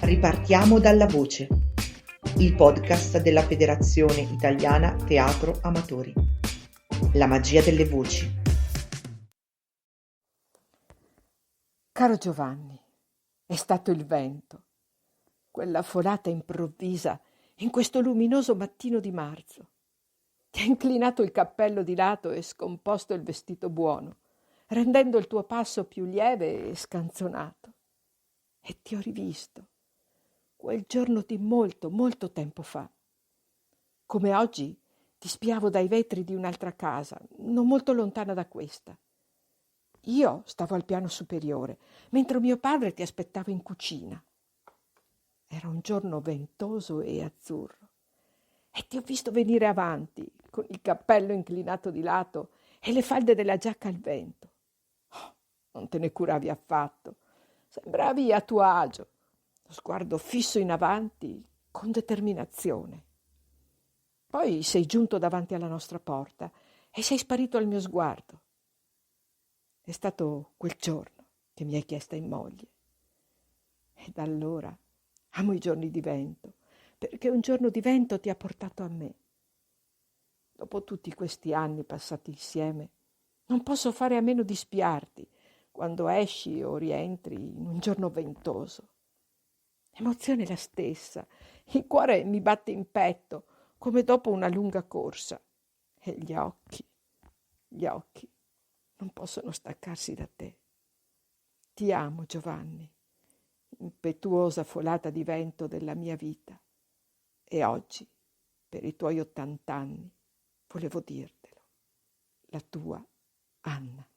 Ripartiamo dalla voce, il podcast della Federazione Italiana Teatro Amatori. La magia delle voci. Caro Giovanni, è stato il vento, quella folata improvvisa in questo luminoso mattino di marzo. Ti ha inclinato il cappello di lato e scomposto il vestito buono, rendendo il tuo passo più lieve e scanzonato. E ti ho rivisto, quel giorno di molto, molto tempo fa. Come oggi ti spiavo dai vetri di un'altra casa, non molto lontana da questa. Io stavo al piano superiore, mentre mio padre ti aspettava in cucina. Era un giorno ventoso e azzurro e ti ho visto venire avanti, con il cappello inclinato di lato e le falde della giacca al vento. Oh, non te ne curavi affatto, sembravi a tuo agio, lo sguardo fisso in avanti con determinazione. Poi sei giunto davanti alla nostra porta e sei sparito al mio sguardo. È stato quel giorno che mi hai chiesta in moglie. E da allora amo i giorni di vento, perché un giorno di vento ti ha portato a me. Dopo tutti questi anni passati insieme, non posso fare a meno di spiarti quando esci o rientri in un giorno ventoso. L'emozione è la stessa, il cuore mi batte in petto come dopo una lunga corsa e gli occhi non possono staccarsi da te. Ti amo, Giovanni, impetuosa folata di vento della mia vita. E oggi, per i tuoi 80 anni, volevo dirtelo. La tua Anna.